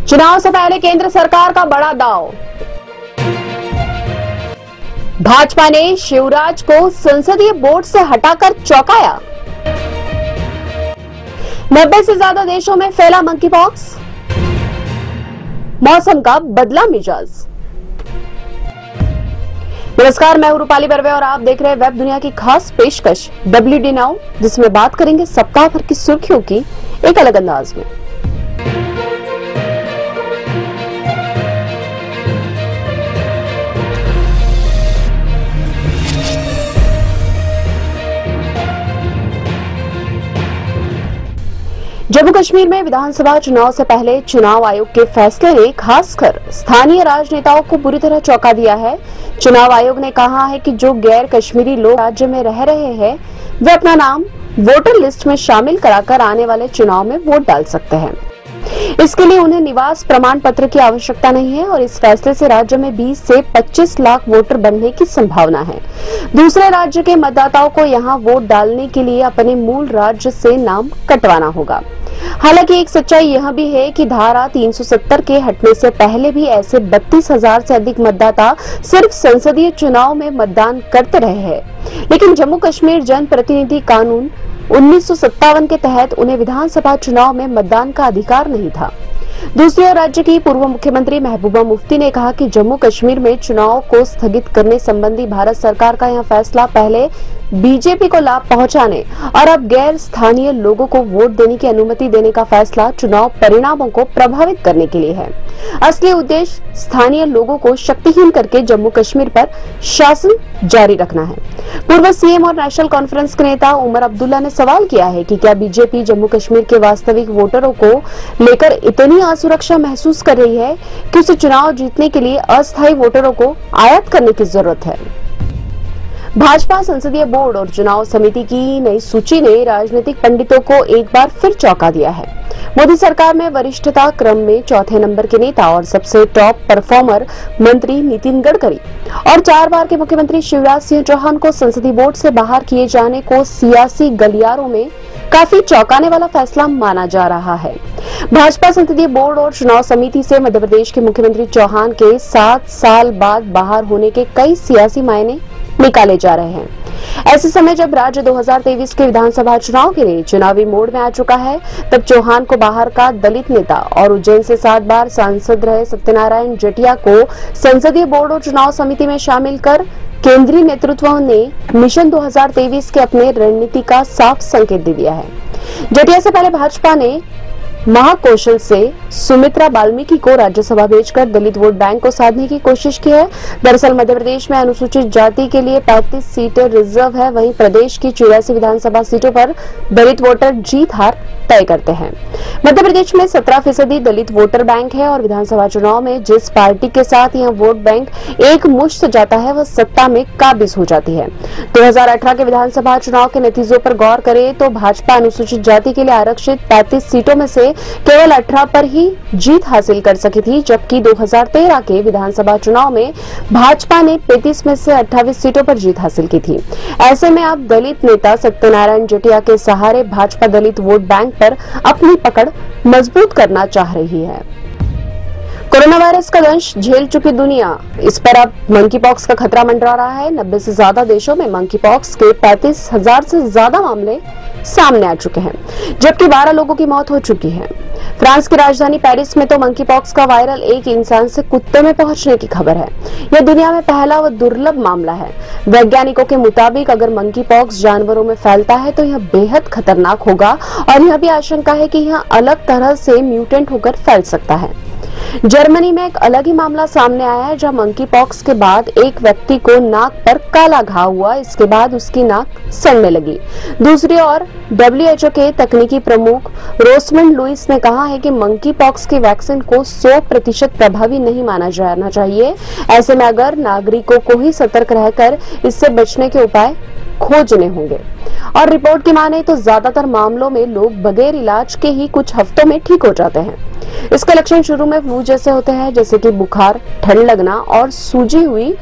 चुनाव से पहले केंद्र सरकार का बड़ा दांव। भाजपा ने शिवराज को संसदीय बोर्ड से हटाकर चौंकाया। 90 से ज्यादा देशों में फैला मंकी पॉक्स। मौसम का बदला मिजाज। नमस्कार, मैं हूं रूपाली बर्वे और आप देख रहे हैं वेब दुनिया की खास पेशकश WD नाउ, जिसमें बात करेंगे सप्ताह भर की सुर्खियों की एक अलग अंदाज में। जम्मू कश्मीर में विधानसभा चुनाव से पहले चुनाव आयोग के फैसले ने खासकर स्थानीय राजनेताओं को बुरी तरह चौंका दिया है। चुनाव आयोग ने कहा है कि जो गैर कश्मीरी लोग राज्य में रह रहे हैं वे अपना नाम वोटर लिस्ट में शामिल कराकर आने वाले चुनाव में वोट डाल सकते हैं। इसके लिए उन्हें निवास प्रमाण पत्र की आवश्यकता नहीं है और इस फैसले से राज्य में 20 से 25 लाख वोटर बनने की संभावना है। दूसरे राज्य के मतदाताओं को यहां वोट डालने के लिए अपने मूल राज्य से नाम कटवाना होगा। हालांकि एक सच्चाई यह भी है कि धारा 370 के हटने से पहले भी ऐसे 32,000 से अधिक मतदाता सिर्फ संसदीय चुनाव में मतदान करते रहे हैं, लेकिन जम्मू कश्मीर जन प्रतिनिधि कानून 1957 के तहत उन्हें विधानसभा चुनाव में मतदान का अधिकार नहीं था। दूसरी ओर राज्य की पूर्व मुख्यमंत्री महबूबा मुफ्ती ने कहा कि जम्मू कश्मीर में चुनाव को स्थगित करने संबंधी भारत सरकार का यह फैसला पहले बीजेपी को लाभ पहुंचाने और अब गैर स्थानीय लोगों को वोट देने की अनुमति देने का फैसला चुनाव परिणामों को प्रभावित करने के लिए है। असली उद्देश्य स्थानीय लोगों को शक्तिहीन करके जम्मू कश्मीर पर शासन जारी रखना है। पूर्व सीएम और नेशनल कॉन्फ्रेंस के नेता उमर अब्दुल्ला ने सवाल किया है कि क्या बीजेपी जम्मू कश्मीर के वास्तविक वोटरों को लेकर इतनी असुरक्षा महसूस कर रही है कि उसे चुनाव जीतने के लिए अस्थायी वोटरों को आयात करने की जरूरत है। भाजपा संसदीय बोर्ड और चुनाव समिति की नई सूची ने राजनीतिक पंडितों को एक बार फिर चौंका दिया है। मोदी सरकार में वरिष्ठता क्रम में चौथे नंबर के नेता और सबसे टॉप परफॉर्मर मंत्री नितिन गडकरी और 4 बार के मुख्यमंत्री शिवराज सिंह चौहान को संसदीय बोर्ड से बाहर किए जाने को सियासी गलियारों में काफी चौंकाने वाला फैसला माना जा रहा है। भाजपा संसदीय बोर्ड और चुनाव समिति से मध्य प्रदेश के मुख्यमंत्री चौहान के 7 साल बाद बाहर होने के कई सियासी मायने निकाले जा रहे हैं। ऐसे समय जब राज्य 2023 के विधानसभा चुनाव के लिए चुनावी मोड में आ चुका है, तब चौहान को बाहर का दलित नेता और उज्जैन से 7 बार सांसद रहे सत्यनारायण जटिया को संसदीय बोर्ड और चुनाव समिति में शामिल कर केंद्रीय नेतृत्व ने मिशन 2023 के अपने रणनीति का साफ संकेत दे दिया है। जटिया से पहले भाजपा ने महाकौशल से सुमित्रा वाल्मीकि को राज्यसभा भेजकर दलित वोट बैंक को साधने की कोशिश की है। दरअसल मध्य प्रदेश में अनुसूचित जाति के लिए 35 सीटें रिजर्व है, वहीं प्रदेश की 84 विधानसभा सीटों पर दलित वोटर जीत हार तय करते हैं। मध्य प्रदेश में 17% दलित वोटर बैंक है और विधानसभा चुनाव में जिस पार्टी के साथ यह वोट बैंक एक मुश्त जाता है वह सत्ता में काबिज हो जाती है। 2018 के विधानसभा चुनाव के नतीजों पर गौर करें तो भाजपा अनुसूचित जाति के लिए आरक्षित 35 सीटों में से केवल 18 पर ही जीत हासिल कर सकी थी, जबकि 2013 के विधानसभा चुनाव में भाजपा ने 35 में से 28 सीटों पर जीत हासिल की थी। ऐसे में अब दलित नेता सत्यनारायण जटिया के सहारे भाजपा दलित वोट बैंक पर अपनी पकड़ मजबूत करना चाह रही है। कोरोना वायरस का दंश झेल चुकी दुनिया, इस पर अब मंकी पॉक्स का खतरा मंडरा रहा है। 90 से ज्यादा देशों में मंकी पॉक्स के 35,000 से ज्यादा मामले सामने आ चुके हैं, जबकि 12 लोगों की मौत हो चुकी है। फ्रांस की राजधानी पेरिस में तो मंकी पॉक्स का वायरल एक इंसान से कुत्ते में पहुंचने की खबर है। यह दुनिया में पहला व दुर्लभ मामला है। वैज्ञानिकों के मुताबिक अगर मंकी पॉक्स जानवरों में फैलता है तो यह बेहद खतरनाक होगा और यह भी आशंका है कि यह अलग तरह से म्यूटेंट होकर फैल सकता है। जर्मनी में एक अलग ही मामला सामने आया है, जहां मंकी पॉक्स के बाद एक व्यक्ति को नाक पर काला घाव हुआ, इसके बाद उसकी नाक सड़ने लगी। दूसरी ओर WHO के तकनीकी प्रमुख रोसमंड लुइस ने कहा है कि मंकी पॉक्स की वैक्सीन को 100% प्रभावी नहीं माना जाना चाहिए। ऐसे में अगर नागरिकों को ही सतर्क रहकर इससे बचने के उपाय खोजने होंगे। और रिपोर्ट की माने तो ज्यादातर मामलों में लोग बगैर इलाज के ही कुछ हफ्तों में ठीक हो जाते हैं। इसके लक्षण शुरू में फ्लू जैसे होते हैं, जैसे कि बुखार, ठंड लगना और सूजी हुई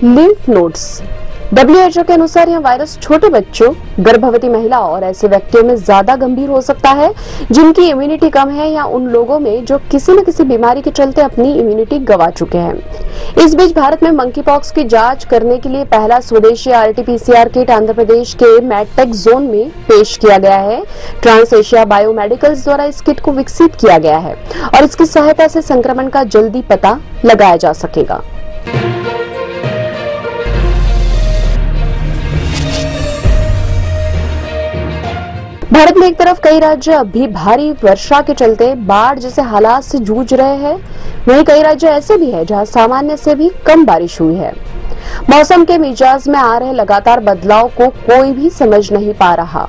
लिम्फ नोड्स। WHO के अनुसार यह वायरस छोटे बच्चों, गर्भवती महिला और ऐसे व्यक्तियों में ज्यादा गंभीर हो सकता है जिनकी इम्यूनिटी कम है या उन लोगों में जो किसी न किसी बीमारी के चलते अपनी इम्यूनिटी गंवा चुके हैं। इस बीच भारत में मंकी पॉक्स की जांच करने के लिए पहला स्वदेशी RT-PCR किट आंध्र प्रदेश के मैडटेक जोन में पेश किया गया है। ट्रांस एशिया बायोमेडिकल्स द्वारा इस किट को विकसित किया गया है और इसकी सहायता से संक्रमण का जल्दी पता लगाया जा सकेगा। भारत में एक तरफ कई राज्य अभी भारी वर्षा के चलते बाढ़ जैसे हालात से जूझ रहे हैं, वहीं कई राज्य ऐसे भी हैं जहां सामान्य से भी कम बारिश हुई है। मौसम के मिजाज में आ रहे लगातार बदलाव को कोई भी समझ नहीं पा रहा।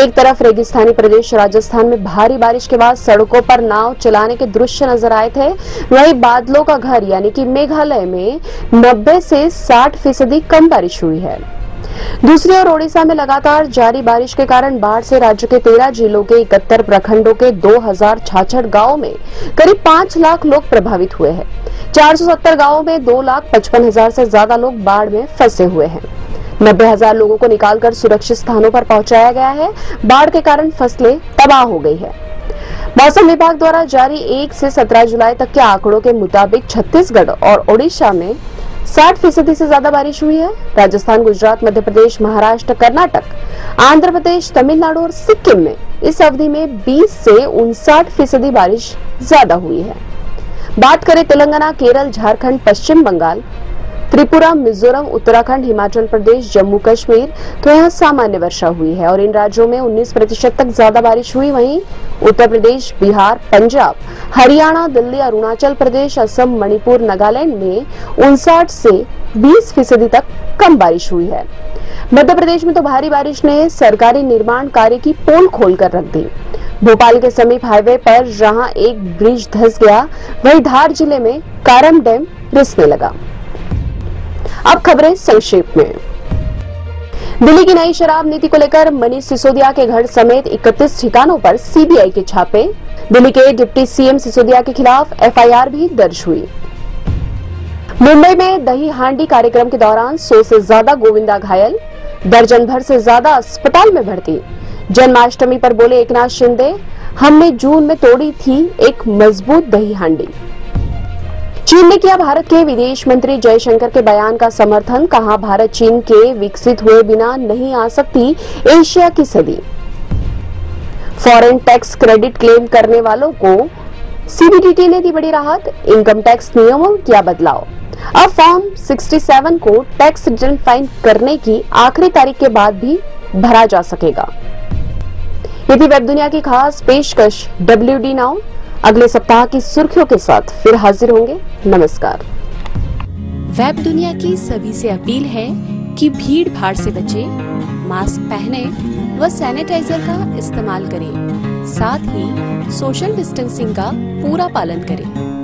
एक तरफ रेगिस्तानी प्रदेश राजस्थान में भारी बारिश के बाद सड़कों पर नाव चलाने के दृश्य नजर आए थे, वहीं बादलों का घर यानी कि मेघालय में 90 से 60% कम बारिश हुई है। दूसरी ओर ओडिशा में लगातार जारी बारिश के कारण बाढ़ से राज्य के 13 जिलों के 71 प्रखंडों के 2066 गांवों में करीब 5 लाख लोग प्रभावित हुए हैं। 470 गांवों में 2,55,000 से ज्यादा लोग बाढ़ में फंसे हुए हैं। 90,000 लोगों को निकालकर सुरक्षित स्थानों पर पहुंचाया गया है। बाढ़ के कारण फसलें तबाह हो गई है। मौसम विभाग द्वारा जारी 1 से 17 जुलाई तक के आंकड़ों के मुताबिक छत्तीसगढ़ और ओडिशा में 60% से ज्यादा बारिश हुई है। राजस्थान, गुजरात, मध्य प्रदेश, महाराष्ट्र, कर्नाटक, आंध्र प्रदेश, तमिलनाडु और सिक्किम में इस अवधि में 20 से 59% बारिश ज्यादा हुई है। बात करें तेलंगाना, केरल, झारखंड, पश्चिम बंगाल, त्रिपुरा, मिजोरम, उत्तराखंड, हिमाचल प्रदेश, जम्मू कश्मीर तो यहाँ सामान्य वर्षा हुई है और इन राज्यों में 19% तक ज्यादा बारिश हुई। वहीं उत्तर प्रदेश, बिहार, पंजाब, हरियाणा, दिल्ली, अरुणाचल प्रदेश, असम, मणिपुर, नागालैंड में 59 से 20% तक कम बारिश हुई है। मध्य प्रदेश में तो भारी बारिश ने सरकारी निर्माण कार्य की पोल खोलकर रख दी। भोपाल के समीप हाईवे पर जहां एक ब्रिज धंस गया, वहीं धार जिले में कारम डैम रिसने लगा। अब खबरें संक्षेप में। दिल्ली की नई शराब नीति को लेकर मनीष सिसोदिया के घर समेत 31 ठिकानों पर सीबीआई के छापे। दिल्ली के डिप्टी सीएम सिसोदिया के खिलाफ एफआईआर भी दर्ज हुई। मुंबई में दही हांडी कार्यक्रम के दौरान 100 से ज्यादा गोविंदा घायल, दर्जन भर से ज्यादा अस्पताल में भर्ती। जन्माष्टमी पर बोले एकनाथ शिंदे, हमने जून में तोड़ी थी एक मजबूत दही हांडी। चीन ने किया भारत के विदेश मंत्री जयशंकर के बयान का समर्थन, कहा भारत चीन के विकसित हुए बिना नहीं आ सकती एशिया की सदी। फॉरेन टैक्स क्रेडिट क्लेम करने वालों को सीबीडीटी ने दी बड़ी राहत, इनकम टैक्स नियमों में किया बदलाव। अब फॉर्म 67 को टैक्स रिटर्न फाइल करने की आखिरी तारीख के बाद भी भरा जा सकेगा। ये थी वेब दुनिया की खास पेशकश WD नाउ। अगले सप्ताह की सुर्खियों के साथ फिर हाजिर होंगे। नमस्कार। वेब दुनिया की सभी से अपील है कि भीड़ भाड़ से बचें, मास्क पहने व सैनिटाइजर का इस्तेमाल करें, साथ ही सोशल डिस्टेंसिंग का पूरा पालन करें।